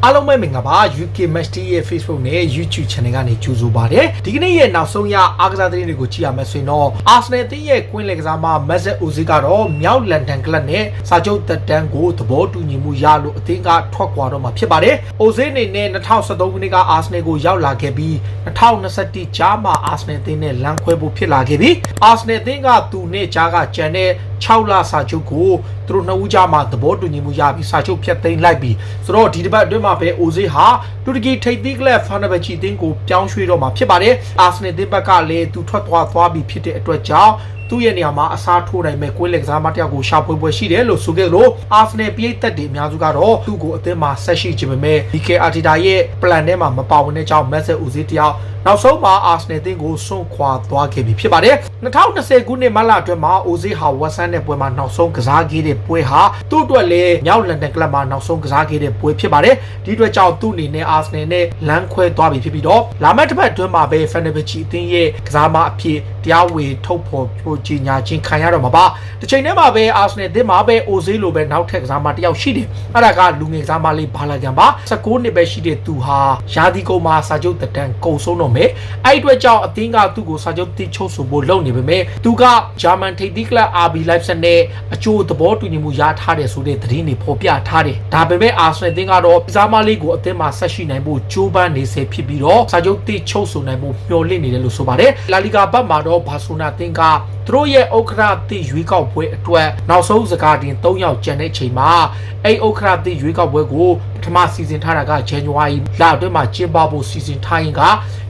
အားလုံးပဲမင်္ဂလာပါ UK Match TV ရဲ့ Facebook နဲ့ YouTube Channel ကနေကြိုဆိုပါရစေဒီကနေ့ရဲ့နောက်ဆုံးရအားကစားသတင်းတွေကိုကြည့်ရမယ်ဆိုရင်တော့ Arsenal အသင်းရဲ့ကွင်းလယ်ကစားမ Mesut Ozil ကတော့မြောက်လန်ဒန်ကလပ်နဲ့စာချုပ်သက်တမ်းကိုသဘောတူညီမှုရလို့အသင်းကထွက်ခွာတော့မှာဖြစ်ပါတယ် Ozil အနေနဲ့2013ခုနှစ်က Arsenal ကိုရောက်လာခဲ့ပြီး2021ကြားမှာ Arsenal အသင်းနဲ့လမ်းခွဲဖို့ဖြစ်လာခဲ့ပြီး Arsenal အသင်းကသူနဲ့ကြားကကြံတဲ့6လစာချုပ်ကိုသူတို့နှစ်ဦးကြားမှာသဘောတူညီမှုရပြီးစာချုပ်ဖြတ်သိမ်းလိုက်ပြီးဆိုတော့ဒီတစ်ပတ်အတွင်းမှာပဲ Ozil ဟာတူရကီထိပ်သီးကလပ် Fenerbahce အသင်းကိုပြောင်းရွှေ့တော့မှာဖြစ်ပါတယ် Arsenal အသင်းဘက်ကလည်းသူထွက်သွားပြီးဖြစ်တဲ့အတွက်ကြောင့်သူ့ရဲ့နေရာမှာအစားထိုးနိုင်မဲ့ကွင်းလယ်ကစားမတစ်ယောက်ကိုရှာဖွေပွဲရှိတယ်လို့ဆိုခဲ့လို့ Arsenal ပြည်သက်တွေအများစုကတော့သူ့ကိုအသင်းမှာဆက်ရှိခြင်းပဲ Mikel Arteta ရဲ့ plan ထဲမှာမပါဝင်တဲ့ကြောင့် Mesut Ozil တယောက်နောက်ဆုံးမှာ Arsenal အသင်းကိုစွန့်ခွာသွားခဲ့ပြီဖြစ်ပါတယ်2020ခုနှစ်မလအတွင်းမှာ Ozil ဟာ West Ham နဲ့ပွဲမှာနောက်ဆုံးကစားခဲ့တဲ့ပွဲဟာသူ့အတွက်လည်းမြောက်လန်ဒန်ကလပ်မှာနောက်ဆုံးကစားခဲ့တဲ့ပွဲဖြစ်ပါတယ်ဒီအတွက်ကြောင့်သူ့အနေနဲ့ Arsenal နဲ့လမ်းခွဲသွားပြီဖြစ်ပြီးတော့လာမယ့်တစ်ပတ်အတွင်းမှာပဲ Fenerbahce အသင်းရဲ့ကစားမအဖြစ်တရားဝင်ထုတ်ဖော်ကြေညာခြင်းခံရတော့မှာပါတစ်ချိန်တည်းမှာပဲ Arsenal အသင်းမှာပဲ Ozil လိုပဲနောက်ထပ်ကစားမတစ်ယောက်ရှိတယ်အဲ့ဒါကလူငယ်ကစားမလေးဘာလာကန်ပါ19နှစ်ပဲရှိတဲ့သူဟာရာသီကုန်မှာစာချုပ်သက်တမ်းကုန်ဆုံးတော့မယ်အဲ့အတွက်ကြောင့်အသင်းကသူ့ကိုစာချုပ်တစ်ချုပ်ဆိုဖို့လုပ်နေပေမဲ့သူကဂျာမန်ထိပ်သီးကလပ် RB Leipzig နဲ့အကျိုးသဘောတူညီမှုရထားတယ်ဆိုတဲ့သတင်းတွေဖော်ပြထားတယ်ဒါပေမဲ့ Arsenal အသင်းကတော့ကစားမလေးကိုအသင်းမှာဆက်ရှိနိုင်ဖို့ကြိုးပမ်းနေစေဖြစ်ပြီးတော့စာချုပ်တစ်ချုပ်ဆိုနိုင်ဖို့မျှော်လင့်နေတယ်လို့ဆိုပါတယ်လာလီဂါဘတ်မှာတော့ဘာဆိုနာအသင်းကသူတို့ရဲ့ဥက္ကဋ္ဌအသစ်ရွေးကောက်ပွဲအတွက်နောက်ဆုံးစကားတင်3ယောက်ကျန်တဲ့အချိန်မှာအဲ့ဥက္ကဋ္ဌအသစ်ရွေးကောက်ပွဲကိုပထမစီစဉ်ထားတာက January လအတွင်းမှာကျင်းပဖို့စီစဉ်ထားရင်က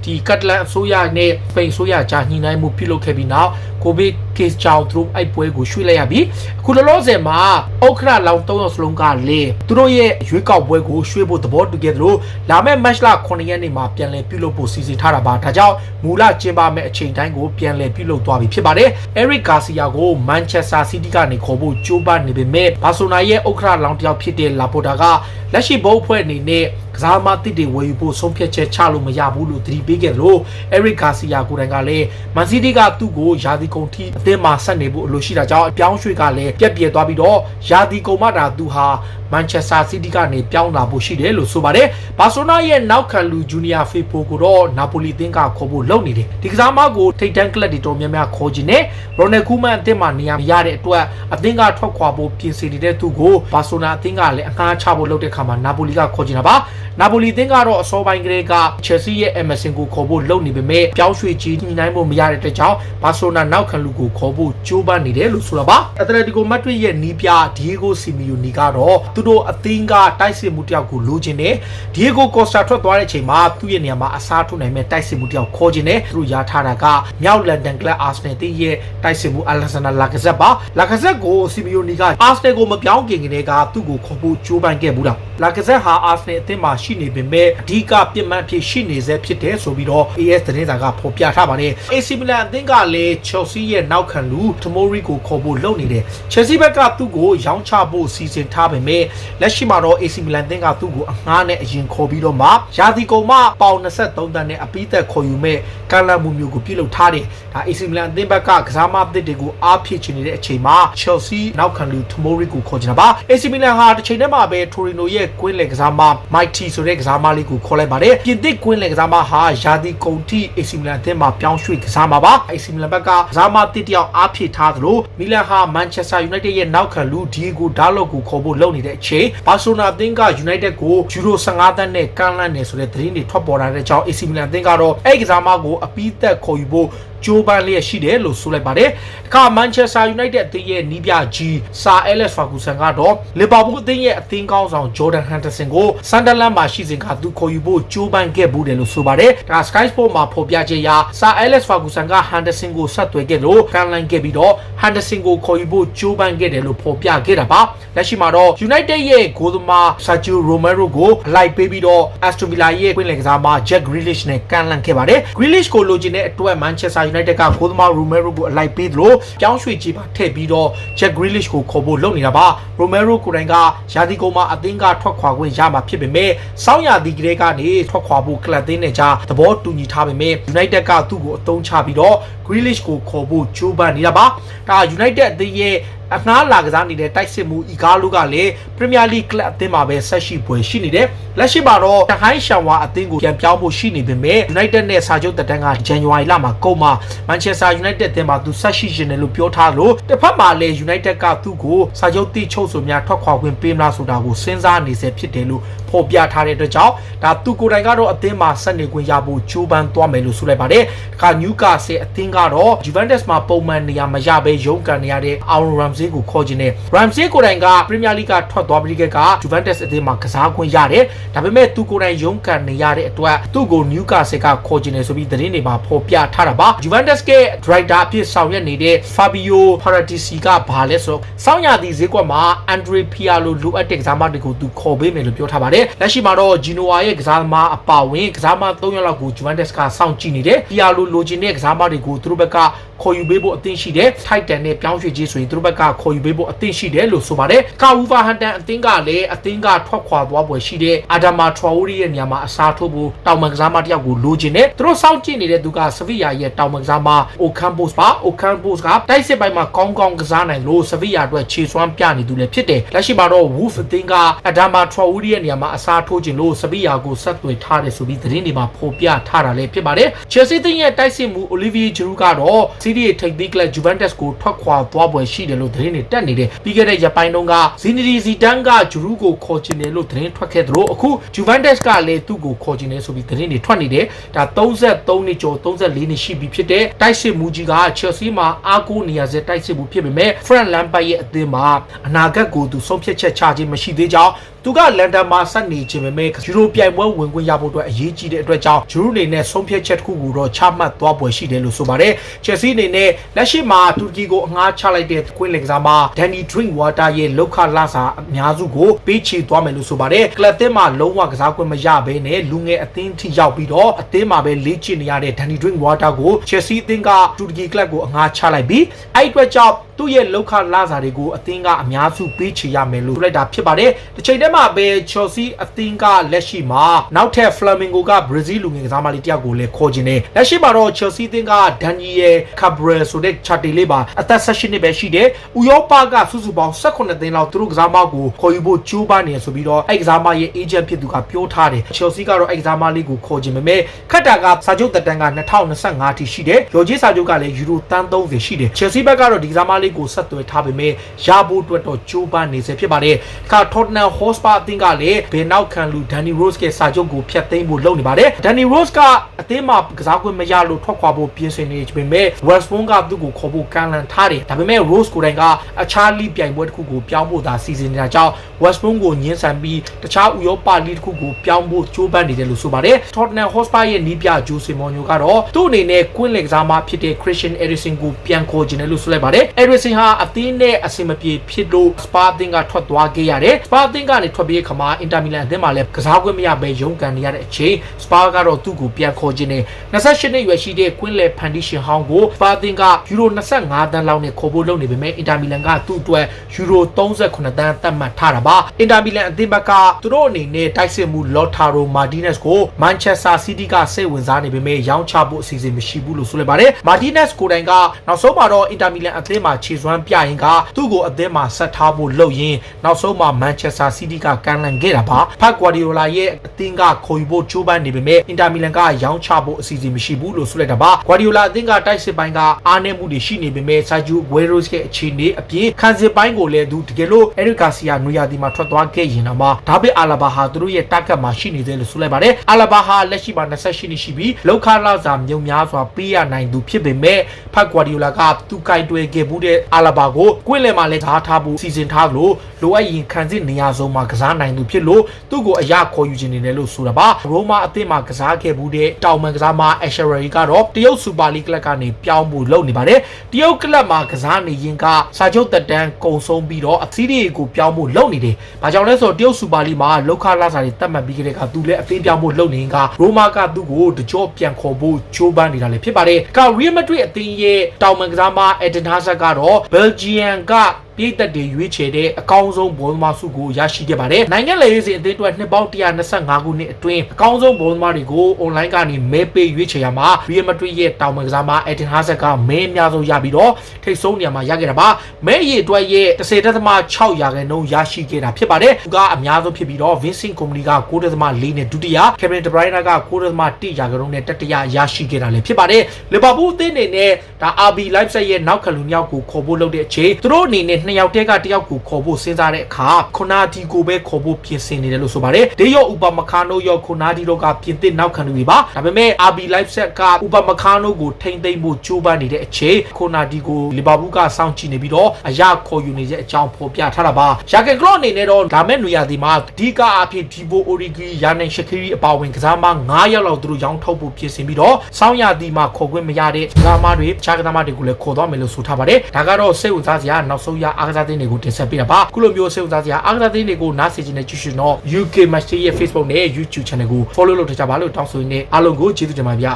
ဒီကတ်လန်အစိုးရနဲ့စပိန်အစိုးရကြားညှိနှိုင်းမှုပြုလုပ်ခဲ့ပြီးနောက်ကိုဗစ် case ကြောင့်သူတို့အဲ့ပွဲကိုရွှေ့လိုက်ရပြီးအခုလောလောဆယ်မှာဥက္ကဋ္ဌလောင်း3ယောက်စလုံးကလေသူတို့ရဲ့ရွေးကောက်ပွဲကိုရွှေ့ဖို့သဘောတူခဲ့သလိုလာမယ့် match လ9ရက်နေ့မှာပြန်လည်ပြုလုပ်ဖို့စီစဉ်ထားတာပါဒါကြောင့်မူလကျင်းပမယ့်အချိန်တိုင်းကိုပြန်လည်ပြုလုပ်သွားပြီဖြစ်ပါတယ် Eric Garcia ကို Manchester City ကနေခေါ်ဖို့ကြိုးပမ်းနေပေမဲ့ဘာဆိုနာရဲ့ဥက္ကဋ္ဌလောင်းတစ်ယောက်ဖြစ်တဲ့ Laporta ကလက်ရှိဘုတ်ဖွဲ့အနေနဲ့ကစားမတစ်တွေဝယ်ယူဖို့ဆုံးဖြတ်ချက်ချလို့မရဘူးလို့သတိပေးခဲ့သလို Eric Garcia ကိုယ်တိုင်ကလည်း Man City ကသူ့ကိုယာဒီကုန်ထိအသင်းမှာဆက်နေဖို့အလိုရှိတာကြောင့်အပြောင်းရွှေ့ကလည်းပြက်ပြဲသွားပြီးတော့ယာဒီကုန်မှတာသူဟာ Manchester City ကနေပြောင်းလာဖို့ရှိတယ်လို့ဆိုပါတယ်ဘာဆိုနာရဲ့နောက်ခံလူ Junior Firpo ကိုတော့ Napoli အသင်းကခေါ်ဖို့လုပ်နေတယ်ဒီကစားမကိုထိပ်တန်းကလပ်တွေတော်များများခေါ်ခြင်းနဲ့ Ronald Koeman အသင်းမှာနေရာမရတဲ့အတွက်အသင်းကထွက်ခွာဖို့ပြင်ဆင်နေတဲ့သူကိုဘာဆိုနာအသင်းကလည်းအငှားချဖို့လုပ်တဲ့အခါမှာ Napoli ကခေါ်ခြင်းတာပါ Napoli အသင်းကတော့အစောပိုင်းကလေးက Chelsea ရဲ့ Emerson ကိုခေါ်ဖို့လုပ်နေပေမဲ့ပြောင်းရွှေ့ကြီးညှိနှိုင်းဖို့မရတဲ့အတွက်ကြောင့်ဘာဆိုနာနောက်ခံလူကိုခေါ်ဖို့ကြိုးပမ်းနေတယ်လို့ဆိုတာပါ Atletico Madrid ရဲ့နီးပြ Diego Simeone ကတော့သူတို့အသင်းကတိုက်စစ်မှုတယောက်ကိုလိုချင်တယ် Diego Costa ထွက်သွားတဲ့အချိန်မှာသူ့ရဲ့နေရာမှာအစားထိုးနိုင်မဲ့တိုက်စစ်မှုတယောက်ခေါ်ချင်တယ်သူတို့ရထားတာကမြောက်လန်ဒန်ကလပ် Arsenal အသင်းရဲ့တိုက်စစ်မှု Alexander Lacazette ပါ Lacazette ကို Simeone က Arsenal ကိုမပြောင်းခင်ကတည်းကသူ့ကိုခေါ်ဖို့ကြိုးပမ်းခဲ့ဘူးလား Lacazette ဟာ Arsenal အသင်းမှာရှိနေပေမဲ့အဓိကပြစ်မှတ်ဖြစ်ရှိနေစေဖြစ်တယ်ဆိုပြီးတော့ AS သတင်းစာကဖော်ပြထားပါတယ် AC Milan အသင်းကလည်း Chelsea ရဲ့နောက်ခံလူ Tomori ကိုခေါ်ဖို့လုပ်နေတယ် Chelsea ဘက်ကသူ့ကိုရောင်းချဖို့စီစဉ်ထားပေမဲ့လက်ရှိမှာတော့ AC Milan အသင်းကသူ့ကိုအငှားနဲ့အရင်ခေါ်ပြီးတော့မှရာသီကုန်မှပေါင်23တန်းနဲ့အပိသက်ခေါ်ယူမဲ့ကမ်းလှမ်းမှုမျိုးကိုပြုလုပ်ထားတယ်ဒါ AC Milan အသင်းဘက်ကကစားမအသစ်တွေကိုအားဖြည့်ချင်နေတဲ့အချိန်မှာ Chelsea နောက်ခံလူ Tomori ကိုခေါ်ချင်တာပါ AC Milan ဟာတစ်ချိန်တည်းမှာပဲ Torino ရဲ့ကွင်းလယ်ကစားမ Mighty ဆိုတဲ့ကစားမလေးကိုခေါ်လိုက်ပါတယ်ပြင်သစ်ကွင်းလယ်ကစားမဟာရာသီကုန်ထိ AC Milan အသင်းမှာပြောင်းရွှေ့ကစားမှာပါ AC Milan ဘက်ကကစားမအသစ်တယောက်အားဖြည့်ထားသလို Milan ဟာ Manchester United ရဲ့နောက်ခံလူ Diego Dalot ကိုခေါ်ဖို့လုပ်နေတဲ့အချိန် Barcelona အသင်းက United ကိုယူရို15တန်းနဲ့ကမ်းလှမ်းနေဆိုတဲ့သတင်းတွေထွက်ပေါ်လာတဲ့ကြောင့် AC Milan အသင်းကတော့အဲ့ကစားမကိုအပိသက်ခေါ်ယူဖို့ကျိုးပန်းလျက်ရှိတယ်လို့ဆိုလိုက်ပါတယ်။တခါ Manchester United အသင်းရဲ့နီးပြကြီး Sir Alex Ferguson ကတော့ Liverpool အသင်းရဲ့အသင်းကောင်းဆောင် Jordan Henderson ကို Sunderland မှာရှိစဉ်ကသူခေါ်ယူဖို့ကျိုးပန်းခဲ့ဘူးတယ်လို့ဆိုပါတယ်။ဒါ Sky Sports မှာဖော်ပြချက်အရ Sir Alex Ferguson က Henderson ကိုဆက်သွယ်ခဲ့လို့ကန်လိုင်းခဲ့ပြီးတော့ Henderson ကိုခေါ်ယူဖို့ကျိုးပန်းခဲ့တယ်လို့ဖော်ပြခဲ့တာပါ။လက်ရှိမှာတော့ United ရဲ့ဂိုးသမား Sergio Romero ကိုအလိုက်ပေးပြီးတော့ Aston Villa ရဲ့ကွင်းလယ်ကစားမ Jack Grealish နဲ့ကန်လန့်ခဲ့ပါတယ်။ Grealish ကိုလိုချင်တဲ့အတွက် Manchester United ကဂိုးသမား Romero ကိုအလိုက်ပေးသလိုပြောင်းရွှေ့ကြီးပါထည့်ပြီးတော့ Jack Grealish ကိုခေါ်ဖို့လုပ်နေတာပါ Romero ကိုယ်တိုင်ကရာသီကုန်မှာအသင်းကထွက်ခွာခွင့်ရမှာဖြစ်ပေမဲ့စောင်းရာသီကလေးကနေထွက်ခွာဖို့ကလပ်သင်းနဲ့ကြားသဘောတူညီထားပေမဲ့ United ကသူ့ကိုအသုံးချပြီးတော့ Grealish ကိုခေါ်ဖို့ကြိုးပမ်းနေတာပါဒါ United အသင်းရဲ့ အငှားလာကစားနေတဲ့တိုက်စစ်မှုအီကာလူကလည်းပရီးမီယာလိကလပ်အသင်းမှာပဲဆက်ရှိပွဲရှိနေတယ်လက်ရှိမှာတော့တဟိုင်းရှန်ဝါအသင်းကိုပြန်ပြောင်းဖို့ရှိနေပေမဲ့ United နဲ့စာချုပ်တက်တန်းက January လမှာကုန်မှာ Manchester United အသင်းမှာသူဆက်ရှိနေတယ်လို့ပြောထားလို့တစ်ဖက်မှာလည်း United ကသူ့ကိုစာချုပ်တိချုပ်ဆိုများထွက်ခွာခွင့်ပေးမလားဆိုတာကိုစဉ်းစားနေစေဖြစ်တယ်လို့ဖော်ပြထားတဲ့အတွက်ကြောင့်ဒါသူကိုယ်တိုင်ကတော့အသင်းမှာဆက်နေခွင့်ရဖို့ကြိုးပမ်းသွားမယ်လို့ဆိုလိုက်ပါတယ်။ဒါက Newcastle အသင်းကတော့ Juventus မှာပုံမှန်နေရာမရဘဲရုန်းကန်နေရတဲ့ Aaron Ramsey ကိုခေါ်ခြင်းနဲ့ Ramsey ကိုယ်တိုင်က Premier League ကထွက်သွားပြီးက Juventus အသင်းမှာကစားခွင့်ရတယ်။ဒါပေမဲ့သူကိုယ်တိုင်ရုန်းကန်နေရတဲ့အတွက်သူ့ကို Newcastle ကခေါ်ခြင်းနဲ့ဆိုပြီးသတင်းတွေမှာဖော်ပြထားတာပါ။ Juventus က Director အဖြစ်ဆောင်ရွက်နေတဲ့ Fabio Paratici ကဘာလဲဆိုတော့စောင်းရသည့်ဈေးကွက်မှာ Andre Pirlo လိုအပ်တဲ့ကစားမတွေကိုသူခေါ်ပေးမယ်လို့ပြောထားပါတယ်။လက်ရှိမှာတော့ Genoa ရဲ့ကစားသမားအပါဝင်ကစားသမား3ယောက်လောက်ကို Juventus ကစောင့်ကြည့်နေတယ်။ Pirlo လိုချင်တဲ့ကစားသမားတွေကိုသူတို့ဘက်ကခေါ်ယူပေးဖို့အသင့်ရှိတယ်။ Titan နဲ့ပြောင်းရွှေ့ခြင်းဆိုရင်သူတို့ဘက်ကခေါ်ယူပေးဖို့အသင့်ရှိတယ်လို့ဆိုပါတယ်။ Wolverhampton အသင်းကလည်းအသင်းကထွက်ခွာသွားပွဲရှိတဲ့ Adama Traore ရဲ့နေရာမှာအစားထိုးဖို့တောင်ပန်ကစားမတယောက်ကိုလိုချင်တယ်။သူတို့စောင့်ကြည့်နေတဲ့သူက Sevilla ရဲ့တောင်ပန်ကစားမ Ocampos ပါ။ Ocampos ကတိုက်စစ်ပိုင်းမှာကောင်းကောင်းကစားနိုင်လို့ Sevilla အတွက်ခြေစွမ်းပြနေသူလည်းဖြစ်တယ်။လက်ရှိမှာတော့ Wolves အသင်းက Adama Traore ရဲ့နေရာမှာအစားထိုးခြင်းလို့ Sevilla ကိုဆက်သွယ်ထားတယ်ဆိုပြီးသတင်းတွေမှာဖော်ပြထားတာလည်းဖြစ်ပါတယ်။ Chelsea အသင်းရဲ့တိုက်စစ်မှု Olivier Giroud ကတော့ City ထိပ်သီးကလပ် Juventus ကိုထွက်ခွာသွားပွဲရှိတယ်လို့သတင်းတွေတက်နေတယ်။ပြီးခဲ့တဲ့ရက်ပိုင်းတုန်းက Zinedine Zidane က Giroud ကိုခေါ်ချင်တယ်လို့သတင်းထွက်ခဲ့သလိုအခု Juventus ကလည်းသူ့ကိုခေါ်ချင်တယ်ဆိုပြီးသတင်းတွေထွက်နေတယ်။ဒါ33နှစ်ကျော်34နှစ်ရှိပြီဖြစ်တဲ့တိုက်စစ်မှုကြီးက Chelsea မှာအားကိုးနေရစေတိုက်စစ်မှုဖြစ်ပေမဲ့ Frank Lampard ရဲ့အသင်းမှာအနာဂတ်ကိုသူဆုံးဖြတ်ချက်ချခြင်းမရှိသေးကြောင်းသူကလန်ဒန်မှာဆက်နေခြင်းပဲယူရိုပြိုင်ပွဲဝင်ခွင့်ရဖို့အတွက်အရေးကြီးတဲ့အတွက်ကြောင့်ဂျူရူအနေနဲ့ဆုံးဖြတ်ချက်တစ်ခုကိုတော့ချမှတ်သွားပွဲရှိတယ်လို့ဆိုပါတယ်။ Chelsea အနေနဲ့လက်ရှိမှာတူရကီကိုအငှားချလိုက်တဲ့ကွင်းလင်ကစားမ Danny Drinkwater ရဲ့လောက်ခလာစာအများစုကိုပေးချေသွားမယ်လို့ဆိုပါတယ်။ကလပ်သင်းမှာလုံးဝကစားခွင့်မရဘဲနဲ့လူငယ်အသင်းထိရောက်ပြီးတော့အသင်းမှာပဲလေ့ကျင့်နေရတဲ့ Danny Drinkwater ကို Chelsea အသင်းကတူရကီကလပ်ကိုအငှားချလိုက်ပြီးအဲ့အတွက်ကြောင့်သူ့ရဲ့လောက်ခလာစာတွေကိုအသင်းကအများစုပေးချေရမယ်လို့ဆိုလိုက်တာဖြစ်ပါတယ်။တစ်ချိန်တည်းမှာပဲ Chelsea အသင်းကလက်ရှိမှာနောက်ထပ် Flamengo က Brazil လူငယ်ကစားမလေးတယောက်ကိုလည်းခေါ်ခြင်းနဲ့လက်ရှိမှာတော့ Chelsea အသင်းက Daniel Cabral ဆိုတဲ့ Chate လေးပါအသက်16နှစ်ပဲရှိတယ်။ဥရောပကစုစုပေါင်း18သင်းလောက်သူတို့ကစားမကိုခေါ်ယူဖို့ကြိုးပမ်းနေဆိုပြီးတော့အဲ့ကစားမရဲ့ agent ဖြစ်သူကပြောထားတယ်။ Chelsea ကတော့အဲ့ကစားမလေးကိုခေါ်ခြင်းပေမဲ့ခက်တာကစာချုပ်သက်တမ်းက2025ထိရှိတယ်။ရော်ဂျီစာချုပ်ကလည်းယူရို30ရှိတယ်။ Chelsea ဘက်ကတော့ဒီကစားမလေးကိုဆက်သွယ်ထားပေမဲ့ရဖို့အတွက်တော့ကြိုးပမ်းနေစေဖြစ်ပါတယ်။ခါ Tottenham Hotspur အသင်းကလည်းဘယ်နောက်ခံလူ Danny Rose ရဲ့စာချုပ်ကိုဖျက်သိမ်းဖို့လုပ်နေပါတယ်။ Danny Rose ကအသင်းမှာကစားခွင့်မရလို့ထွက်ခွာဖို့ပြင်ဆင်နေပေမဲ့ West Brom ကသူ့ကိုခေါ်ဖို့ကမ်းလှမ်းထားတယ်။ဒါပေမဲ့ Rose ကိုယ်တိုင်ကအခြားလိပြိုင်ပွဲတစ်ခုကိုပြောင်းဖို့သာစီစဉ်နေတာကြောင့် West Brom ကိုညှင်းဆန်ပြီးတခြားဥရောပလိတစ်ခုကိုပြောင်းဖို့ကြိုးပမ်းနေတယ်လို့ဆိုပါတယ်။ Tottenham Hotspur ရဲ့နီးပြ Jose Mourinho ကတော့သူ့အနေနဲ့ကွင်းလင်ကစားမဖြစ်တဲ့ Christian Eriksen ကိုပြန်ခေါ်ခြင်းတယ်လို့ဆိုလိုက်ပါတယ်။ Eriksen ဟာအသင်းနဲ့အဆင်မပြေဖြစ်လို့ Spurs အသင်းကထွက်သွားခဲ့ရတယ်။ Spurs အသင်းကနေထွက်ပြေးခါမှာ Inter Milan အသင်းမှာလည်းကစားခွင့်မရဘဲရုန်းကန်နေရတဲ့အချိန် Spurs ကတော့သူ့ကိုပြန်ခေါ်ခြင်းနဲ့28နှစ်ရွယ်ရှိတဲ့ကွင်းလယ်ဖန်တီရှင်ဟောင်းကို Spurs အသင်းကယူရို25သန်းလောက်နဲ့ခေါ်ဖို့လုပ်နေပေမဲ့ Inter Milan ကသူ့အတွက်ယူရို38သန်းသတ်မှတ်ထားတာပါ။ Inter Milan အသင်းဘက်ကသူတို့အနေနဲ့တိုက်စစ်မှု Lautaro Martinez ကို Manchester City ကစိတ်ဝင်စားနေပေမဲ့ရောင်းချဖို့အစီအစဉ်မရှိဘူးလို့ဆိုလိုက်ပါတယ်။ Martinez ကိုယ်တိုင်ကနောက်ဆုံးမှာတော့ Inter Milan အသင်းမှာခြေစွမ်းပြရင်ကသူ့ကိုအသင်းမှာဆက်ထားဖို့လုပ်ရင်းနောက်ဆုံးမှာ Manchester City ကကမ်းလှမ်းခဲ့တာပါ။ Guardiola ရဲ့အသင်းကခေါ်ယူဖို့ကြိုးပမ်းနေပေမဲ့ Inter Milan ကရောင်းချဖို့အစီအစဉ်မရှိဘူးလို့ဆိုလိုက်တာပါ။ Guardiola အသင်းကတိုက်စစ်ပိုင်းကအားနည်းမှုတွေရှိနေပေမဲ့ Sergio Aguero ရဲ့အခြေအနေအပြင်ခံစစ်ပိုင်းကိုလည်းသူတကယ်လို့ Eric Garcia နွေရာသီမှာထွက်သွားခဲ့ရင်တော့ဒါပေမဲ့ Alaba ဟာသူတို့ရဲ့ target မှာရှိနေတယ်လို့ဆိုလိုက်ပါတယ်။ Alaba ဟာလက်ရှိမှာ28နှစ်ရှိပြီးလောက်ခလာစာမြုံများစွာပေးရနိုင်သူဖြစ်ပေမဲ့ Guardiola ကသူကိုင်တွယ်ခဲ့မှုတဲ့ Alaba ကိုကွင်းလယ်မှာလည်းထားထားဖို့စီစဉ်ထားလို့လိုအပ်ရင်ခံစစ်နေရာဆုံးမှာကစားနိုင်သူဖြစ်လို့သူ့ကိုအရခေါ်ယူခြင်းနေတယ်လို့ဆိုတာပါ။ ရိုမာအသင်းမှာကစားခဲ့မှုတဲ့တောင်မန်ကစားမ Asheri ကတော့တရုတ်စူပါလိဂ်ကလပ်ကနေပြောင်းဖို့လုပ်နေပါတယ်။တရုတ်ကလပ်မှာကစားနေရင်ကစာချုပ်သက်တမ်းကုန်ဆုံးပြီးတော့အသီးတွေကိုပြောင်းဖို့လုပ်နေတယ်။ဘာကြောင့်လဲဆိုတော့တရုတ်စူပါလိဂ်မှာလောက်ခလာစာတွေတတ်မှတ်ပြီးကြတဲ့ကသူလည်းအသင်းပြောင်းဖို့လုပ်နေရင်ကရိုမာကသူ့ကိုတကြော့ပြန်ခေါ်ဖို့ချိုးပမ်းနေတာလည်းဖြစ်ပါတယ်။က Real Madrid အသင်းရဲ့တောင်မန်ကစားမ Eden Hazard ကတော့ Belgium က ပြည်သက်တွေရွေးချယ်တဲ့အကောင်းဆုံးဘောလုံးသမားဆုကိုရရှိခဲ့ပါတယ်နိုင်ငံလေရေးစဉ်အသင်းအတွက်နှစ်ပေါင်း125ခုနှစ်အတွင်းအကောင်းဆုံးဘောလုံးသမားတွေကို online ကနေမဲပေးရွေးချယ်ရမှာ Real Madrid ရဲ့တောင်ပံကစားမ Eden Hazard ကမဲအများဆုံးရပြီးတော့ထိပ်ဆုံးနေရာမှာရခဲ့တာပါမဲအရေးအတွက်ရဲ့10.6 ရာခိုင်နှုန်းရရှိခဲ့တာဖြစ်ပါတယ်သူကအများဆုံးဖြစ်ပြီးတော့ Vincent Kompany က9.4နဲ့ဒုတိယ Kevin De Bruyne က9.1 ရာခိုင်နှုန်းနဲ့တတိယရရှိခဲ့တာလည်းဖြစ်ပါတယ်လီဗာပူးအသင်းအနေနဲ့ဒါ RB Leipzig ရဲ့နောက်ခံလူမြောက်ကိုခေါ်ဖို့လုပ်တဲ့အချိန်သူတို့အနေနဲ့2ယောက်တည်းက1ယောက်ကိုခေါ်ဖို့စဉ်းစားတဲ့အခါခွနာဒီကိုပဲခေါ်ဖို့ပြင်ဆင်နေတယ်လို့ဆိုပါတယ်ဒေယောဥပမခါနိုရောခွနာဒီတို့ကပြင်သစ်နောက်ခံလူတွေပါဒါပေမဲ့ RB Leipzig ကဥပမခါနိုကိုထိမ့်သိမ့်ဖို့ကြိုးပမ်းနေတဲ့အချိန်ခွနာဒီကိုလီဗာပူးကစောင့်ကြည့်နေပြီးတော့အရာခေါ်ယူနေတဲ့အကြောင်းဖော်ပြထားတာပါယာဂန်ကလော့အနေနဲ့တော့ဒါမဲ့နွေရာသီမှာဒီကအဖြစ်ဒီဘိုအိုရီဂီယာနန်ရှခီရီအပါဝင်ကစားမ9ယောက်လောက်သူတို့ရောင်းထုတ်ဖို့ပြင်ဆင်ပြီးတော့စောင်းရာသီမှာခေါ်ခွင့်မရတဲ့ကစားမတွေခြားကစားမတွေကိုလည်းခေါ်သွားမယ်လို့ဆိုထားပါတယ်ဒါကတော့စိတ်ဝင်စားစရာနောက်ဆုံးရအားကစားသင်းတွေကိုတင်ဆက်ပေးတာပါခုလိုမျိုးစိတ်ဝင်စားစရာအားကစားသင်းတွေကိုနားဆင်နေတဲ့ကြည့်ရှင်တော့ UK Match ရဲ့ Facebook နဲ့ YouTube Channel ကို follow လုပ်ထားကြပါလို့တောင်းဆိုရင်းနဲ့အားလုံးကိုကျေးဇူးတင်ပါဗျ